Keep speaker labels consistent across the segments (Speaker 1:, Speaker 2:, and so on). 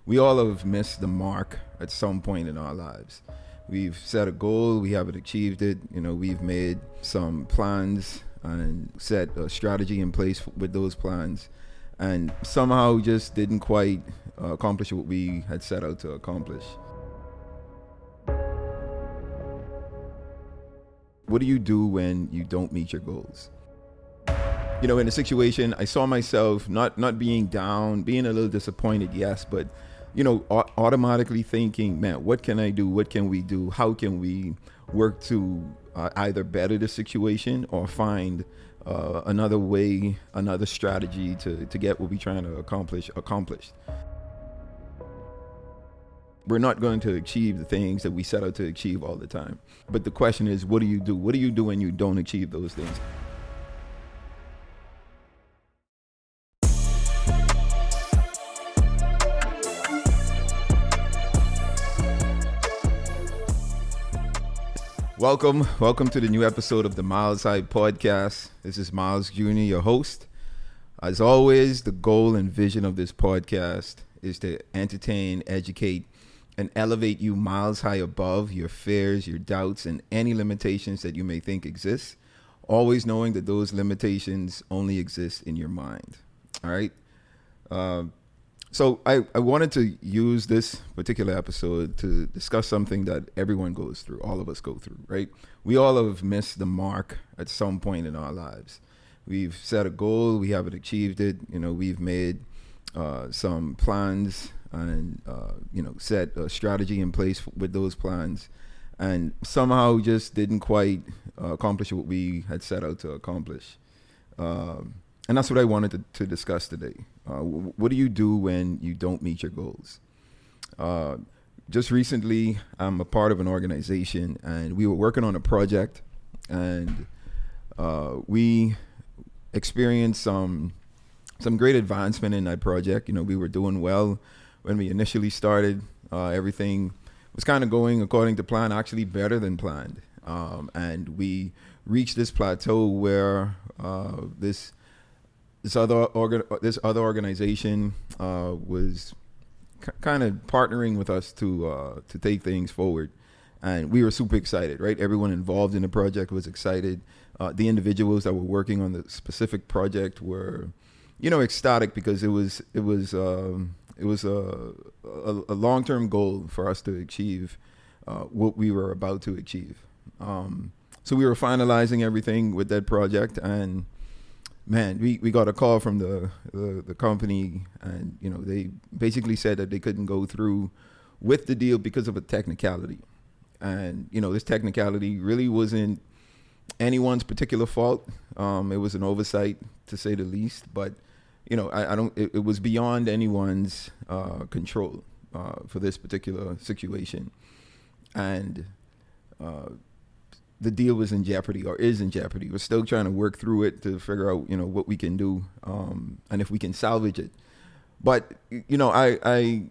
Speaker 1: we all have missed the mark at some point in our lives. We've set a goal, we haven't achieved it. We've made some plans and set a strategy in place with those plans, and somehow just didn't quite accomplish what we had set out to accomplish. What do you do when you don't meet your goals? In a situation, I saw myself not being down, being a little disappointed, yes, but automatically thinking, man, what can I do? What can we do? How can we work to either better the situation or find another way, another strategy to get what we're trying to accomplish accomplished? We're not going to achieve the things that we set out to achieve all the time. But the question is, what do you do? What do you do when you don't achieve those things? Welcome to the new episode of the Myles podcast. This is Myles Jr, your host. As always, the goal and vision of this podcast is to entertain, educate, and elevate you miles high above your fears, your doubts, and any limitations that you may think exist, always knowing that those limitations only exist in your mind. All right? So I wanted to use this particular episode to discuss something that everyone goes through, all of us go through, right? We all have missed the mark at some point in our lives. We've set a goal, we haven't achieved it. We've made some plans and set a strategy in place with those plans, and somehow just didn't quite accomplish what we had set out to accomplish. And that's what I wanted to discuss today. What do you do when you don't meet your goals? Just recently, I'm a part of an organization, and we were working on a project, and we experienced some great advancement in that project. We were doing well when we initially started. Everything was kind of going according to plan, actually better than planned. And we reached this plateau where this other organization was kind of partnering with us to take things forward, and we were super excited. Right, everyone involved in the project was excited. The individuals that were working on the specific project were, ecstatic, because it was a long-term goal for us to achieve what we were about to achieve. So we were finalizing everything with that project, and man, we got a call from the company, and they basically said that they couldn't go through with the deal because of a technicality. And this technicality really wasn't anyone's particular fault. It was an oversight, to say the least, but it was beyond anyone's control for this particular situation. And the deal was in jeopardy, or is in jeopardy. We're still trying to work through it to figure out, what we can do, and if we can salvage it. But, I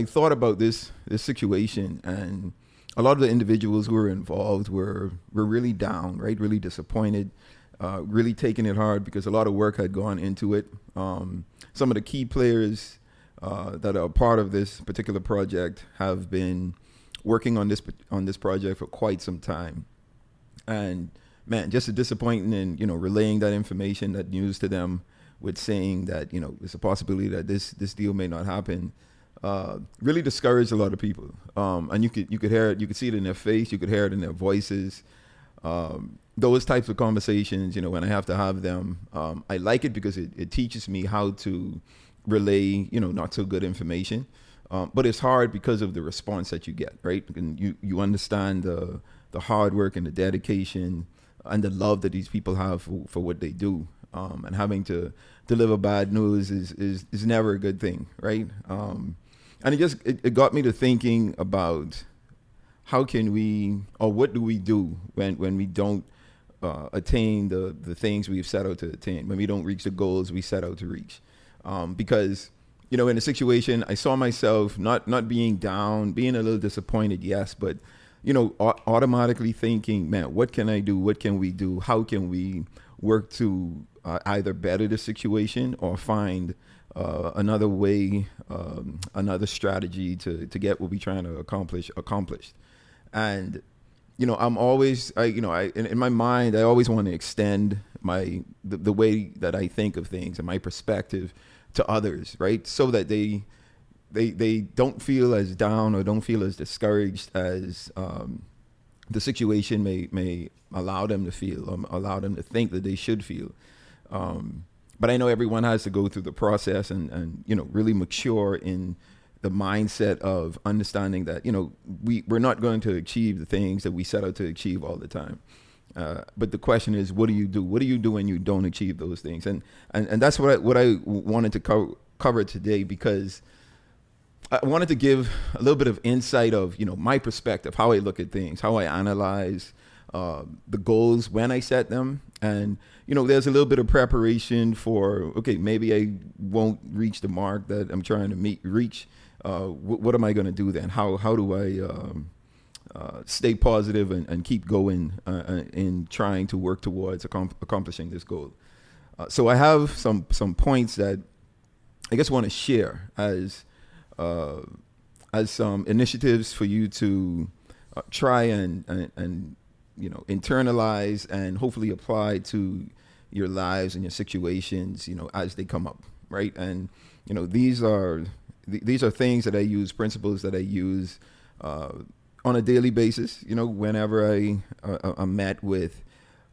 Speaker 1: thought about this situation, and a lot of the individuals who were involved were really down, right? Really disappointed, really taking it hard, because a lot of work had gone into it. Some of the key players that are part of this particular project have been working on this project for quite some time. And man, just a disappointment in, relaying that information, that news to them, with saying that, there's a possibility that this deal may not happen, really discouraged a lot of people. And you could hear it, you could see it in their face, you could hear it in their voices. Those types of conversations, when I have to have them, I like it because it teaches me how to relay, not so good information. But it's hard because of the response that you get, right? And you understand the hard work and the dedication and the love that these people have for what they do. And having to deliver bad news is never a good thing, right? And it got me to thinking about how can we, or what do we do when we don't attain the things we've set out to attain, when we don't reach the goals we set out to reach. Because in a situation, I saw myself not being down, being a little disappointed, yes, but automatically thinking, man, what can I do? What can we do? How can we work to either better the situation or find another way, another strategy to get what we're trying to accomplish accomplished. And I'm always, in my mind, I always want to extend the way that I think of things and my perspective to others, right? So that they don't feel as down or don't feel as discouraged as the situation may allow them to feel, allow them to think that they should feel. But I know everyone has to go through the process and really mature in the mindset of understanding that we're not going to achieve the things that we set out to achieve all the time. But the question is, what do you do? What do you do when you don't achieve those things? And that's what I wanted to cover today, because I wanted to give a little bit of insight of my perspective, how I look at things, how I analyze the goals when I set them. And there's a little bit of preparation for, okay, maybe I won't reach the mark that I'm trying to reach. What am I going to do then? How do I stay positive and keep going in trying to work towards accomplishing this goal? So I have some points that I guess want to share as some initiatives for you to try and internalize and hopefully apply to your lives and your situations, as they come up, right? And these are things that I use, principles that I use on a daily basis. Whenever I'm met with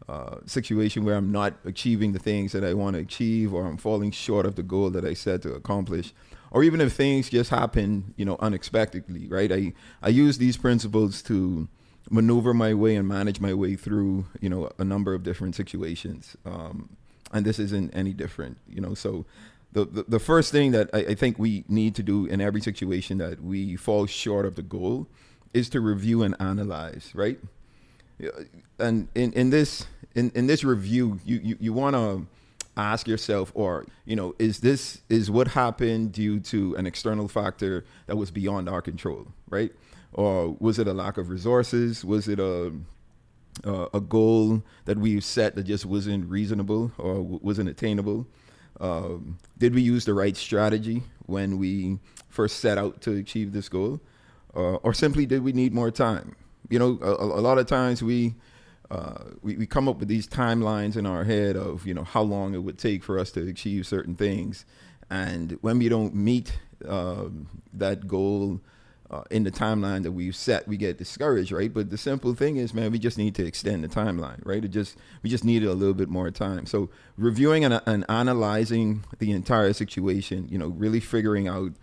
Speaker 1: a situation where I'm not achieving the things that I want to achieve, or I'm falling short of the goal that I set to accomplish, or even if things just happen, unexpectedly, right? I use these principles to maneuver my way and manage my way through, a number of different situations. And this isn't any different, so the first thing that I think we need to do in every situation that we fall short of the goal is to review and analyze, right? And in this review, you want to ask yourself, or is what happened due to an external factor that was beyond our control, right? Or was it a lack of resources? Was it a goal that we set that just wasn't reasonable or wasn't attainable? Did we use the right strategy when we first set out to achieve this goal? Or simply did we need more time? A lot of times we come up with these timelines in our head of, how long it would take for us to achieve certain things. And when we don't meet that goal in the timeline that we've set, we get discouraged, right? But the simple thing is, man, we just need to extend the timeline, right? We just needed a little bit more time. So reviewing and analyzing the entire situation, really figuring out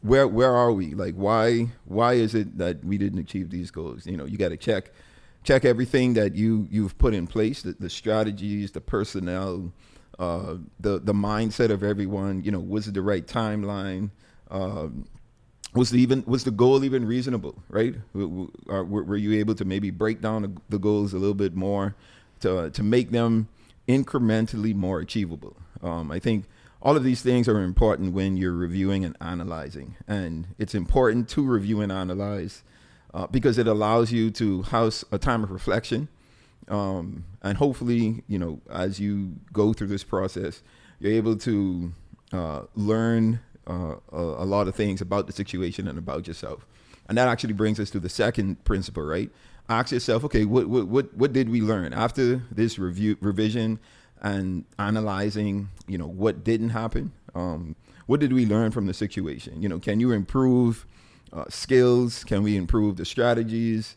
Speaker 1: where are we? Like, why is it that we didn't achieve these goals? You got to check everything that you've put in place, the strategies, the personnel, the mindset of everyone. Was it the right timeline? Was the goal even reasonable, right? Were you able to maybe break down the goals a little bit more to make them incrementally more achievable? I think all of these things are important when you're reviewing and analyzing. And it's important to review and analyze because it allows you to house a time of reflection. And hopefully, as you go through this process, you're able to learn a lot of things about the situation and about yourself. And that actually brings us to the second principle, right? Ask yourself, okay, what did we learn after this revision and analyzing, what didn't happen? What did we learn from the situation? Can you improve skills? Can we improve the strategies?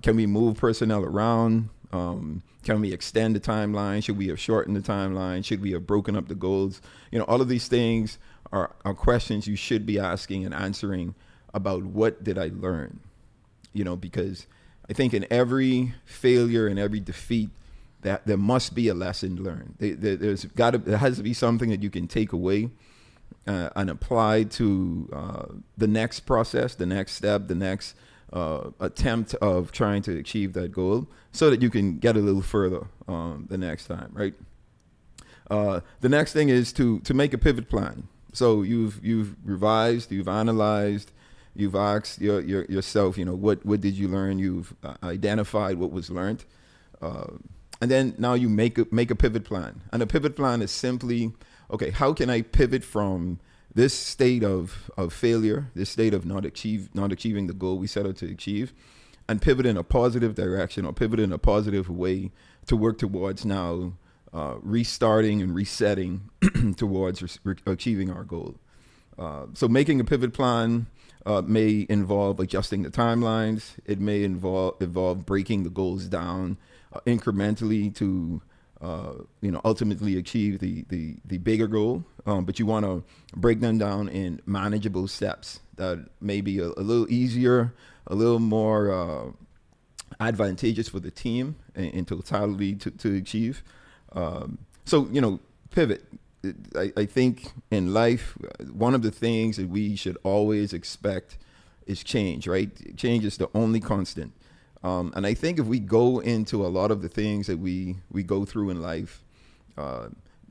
Speaker 1: Can we move personnel around? Can we extend the timeline? Should we have shortened the timeline? Should we have broken up the goals? All of these things are questions you should be asking and answering about what did I learn? Because I think in every failure and every defeat, that there must be a lesson learned. There has to be something that you can take away and apply to the next process, the next step, the next attempt of trying to achieve that goal, so that you can get a little further the next time, right? The next thing is to make a pivot plan. So you've revised, you've analyzed, you've asked yourself, what did you learn? You've identified what was learned. And then now you make a pivot plan. And a pivot plan is simply okay, how can I pivot from this state of failure, this state of not achieving the goal we set out to achieve, and pivot in a positive direction, or pivot in a positive way to work towards now restarting and resetting towards achieving our goal. So making a pivot plan may involve adjusting the timelines. It may involve breaking the goals down incrementally to ultimately achieve the bigger goal. But you want to break them down in manageable steps that may be a little easier, a little more advantageous for the team in totality to achieve. So pivot. I think in life, one of the things that we should always expect is change, right? Change is the only constant. And I think if we go into a lot of the things that we go through in life,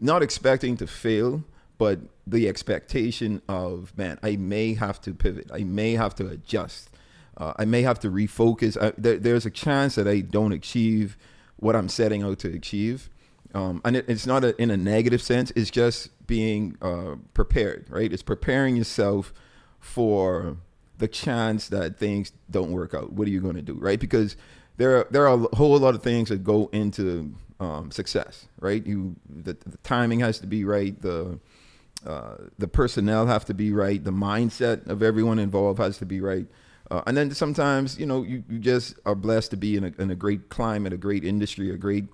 Speaker 1: not expecting to fail, but the expectation of, man, I may have to pivot. I may have to adjust. I may have to refocus. There's a chance that I don't achieve what I'm setting out to achieve. And it's not in a negative sense. It's just being prepared, right? It's preparing yourself for the chance that things don't work out. What are you going to do, right? Because there are a whole lot of things that go into success, right? The timing has to be right. The personnel have to be right. The mindset of everyone involved has to be right. And then sometimes, you just are blessed to be in a great climate, a great industry, a great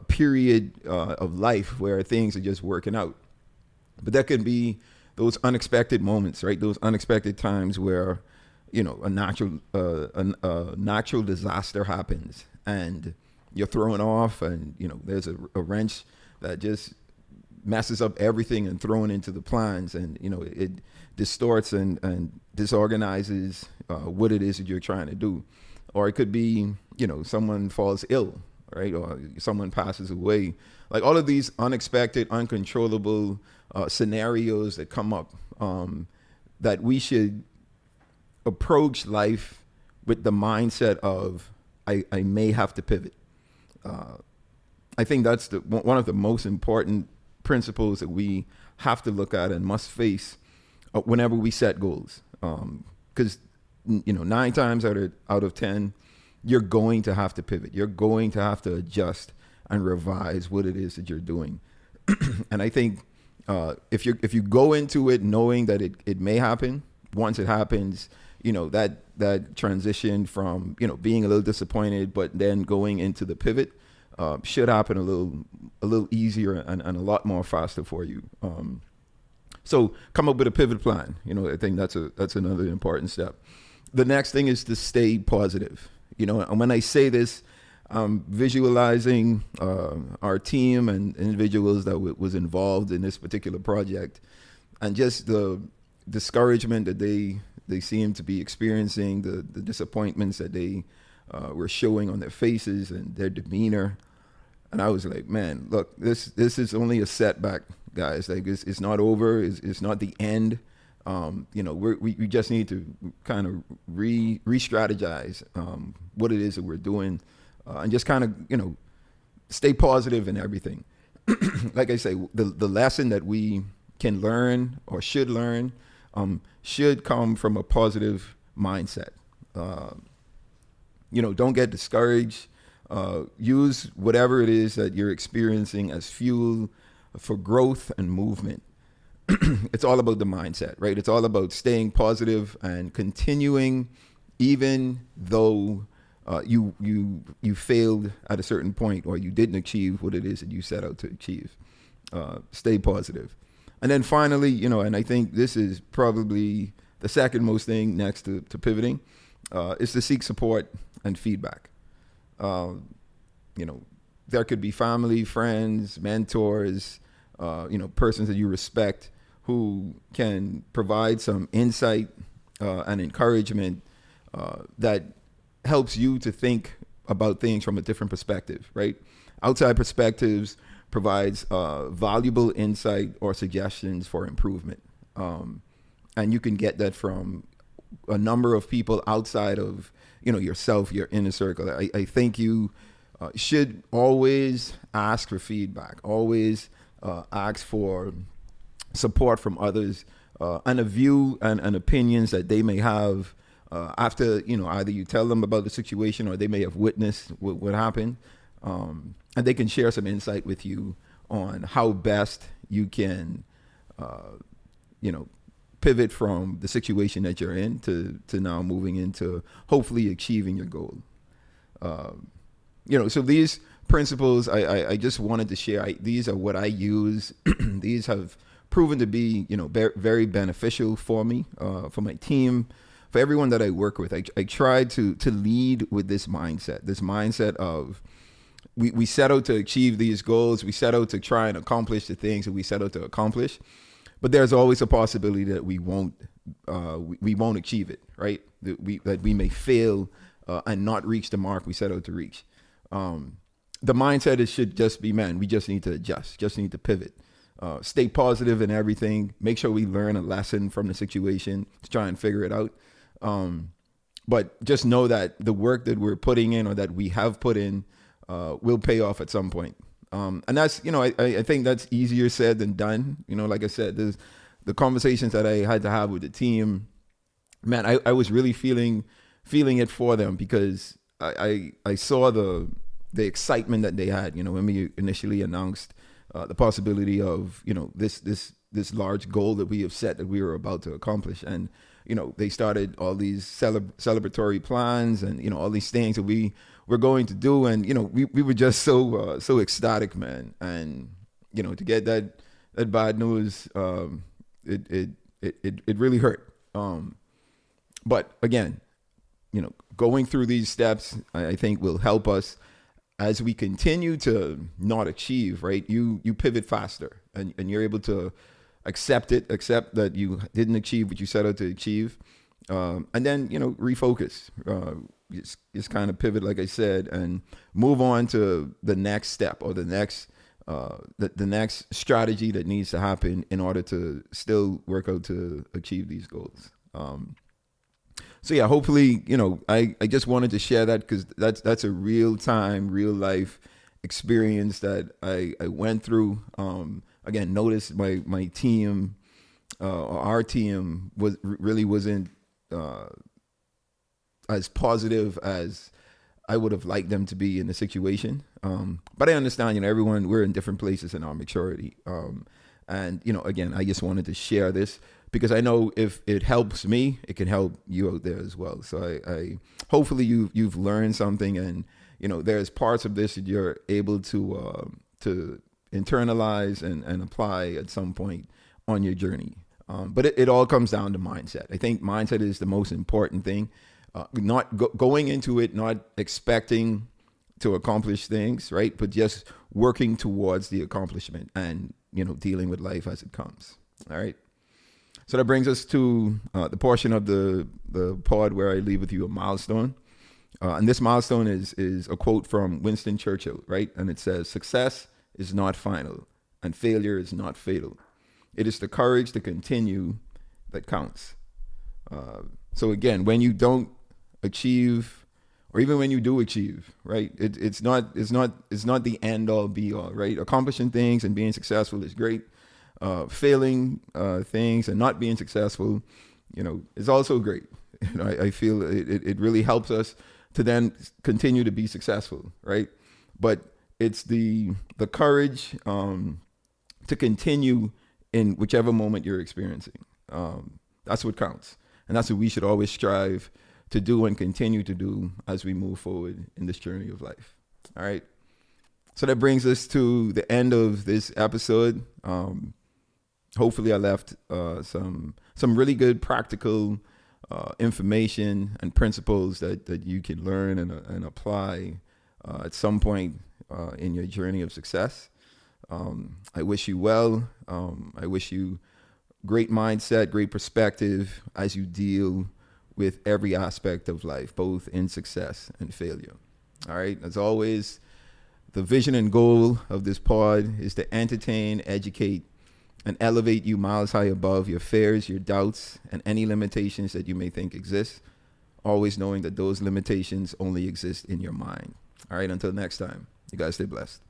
Speaker 1: period of life where things are just working out. But that could be those unexpected moments, right? Those unexpected times where, a natural disaster happens and you're thrown off, and, there's a wrench that just messes up everything and thrown into the plans, and, it distorts and disorganizes what it is that you're trying to do. Or it could be, someone falls ill, right? Or someone passes away. Like all of these unexpected, uncontrollable scenarios that come up, that we should approach life with the mindset of, I may have to pivot. I think that's one of the most important principles that we have to look at and must face whenever we set goals. Because 9 times out of 10, you're going to have to pivot. You're going to have to adjust and revise what it is that you're doing. And I think if you go into it knowing that it may happen, once it happens, that transition from being a little disappointed but then going into the pivot should happen a little easier and a lot more faster for you. So come up with a pivot plan. I think that's another important step. The next thing is to stay positive. And when I say this, I'm visualizing our team and individuals that was involved in this particular project, and just the discouragement that they seem to be experiencing, the disappointments that they were showing on their faces and their demeanor. And I was like, man, look, this is only a setback, guys. Like it's not over. It's not the end. We just need to kind of re-strategize what it is that we're doing, and just kind of stay positive in everything. Like I say, the lesson that we can learn or should learn should come from a positive mindset. Don't get discouraged. Use whatever it is that you're experiencing as fuel for growth and movement. It's all about the mindset, right? It's all about staying positive and continuing, even though you failed at a certain point, or you didn't achieve what it is that you set out to achieve. Stay positive. And then finally, and I think this is probably the second most thing next to pivoting, is to seek support and feedback. There could be family, friends, mentors, persons that you respect who can provide some insight and encouragement that helps you to think about things from a different perspective, right? Outside perspectives provides valuable insight or suggestions for improvement. And you can get that from a number of people outside of, yourself, your inner circle. I think you should always ask for feedback, always ask for support from others, and a view and opinions that they may have after, either you tell them about the situation or they may have witnessed what happened. And they can share some insight with you on how best you can, pivot from the situation that you're in to now moving into hopefully achieving your goal. So these principles I just wanted to share. These are what I use. These have proven to be, very beneficial for me, for my team, for everyone that I work with. I try to lead with this mindset of we set out to achieve these goals. We set out to try and accomplish the things that we set out to accomplish. But there's always a possibility that we won't achieve it, right? That we may fail and not reach the mark we set out to reach. The mindset should just be, man, we just need to adjust, just need to pivot. Stay positive in everything. Make sure we learn a lesson from the situation to try and figure it out. But just know that the work that we're putting in or that we have put in will pay off at some point. And that's, I think that's easier said than done. Like I said, there's the conversations that I had to have with the team. Man, I was really feeling it for them, because I saw the excitement that they had, when we initially announced the possibility of, this large goal that we have set that we were about to accomplish. And, they started all these celebratory plans and, all these things that we were going to do. And, we were just so ecstatic, man. And, to get that bad news, it really hurt. But again, going through these steps, I think will help us as we continue to not achieve, right? You pivot faster and you're able to accept that you didn't achieve what you set out to achieve. And then, refocus, just kind of pivot, like I said, and move on to the next step or the next strategy that needs to happen in order to still work out to achieve these goals. So yeah, hopefully, I just wanted to share that, because that's a real life experience that I went through. Again, notice my team, our team wasn't as positive as I would have liked them to be in the situation. But I understand, everyone, we're in different places in our maturity. And, again, I just wanted to share this, because I know if it helps me, it can help you out there as well. So I hopefully you've learned something, and there's parts of this that you're able to internalize and apply at some point on your journey. But it all comes down to mindset. I think mindset is the most important thing. Not going into it, not expecting to accomplish things, right? But just working towards the accomplishment and dealing with life as it comes. All right. So that brings us to the portion of the pod where I leave with you a milestone. And this milestone is a quote from Winston Churchill, right? And it says, "Success is not final and failure is not fatal. It is the courage to continue that counts." So again, when you don't achieve, or even when you do achieve, right? It's not the end all be all, right? Accomplishing things and being successful is great. Failing things and not being successful, is also great. I feel it really helps us to then continue to be successful, right? But it's the courage to continue in whichever moment you're experiencing. That's what counts. And that's what we should always strive to do and continue to do as we move forward in this journey of life. All right. So that brings us to the end of this episode. Hopefully I left some really good practical information and principles that you can learn and apply at some point in your journey of success. I wish you well. I wish you great mindset, great perspective as you deal with every aspect of life, both in success and failure. All right. As always, the vision and goal of this pod is to entertain, educate, and elevate you miles high above your fears, your doubts, and any limitations that you may think exist, always knowing that those limitations only exist in your mind. All right, until next time, you guys stay blessed.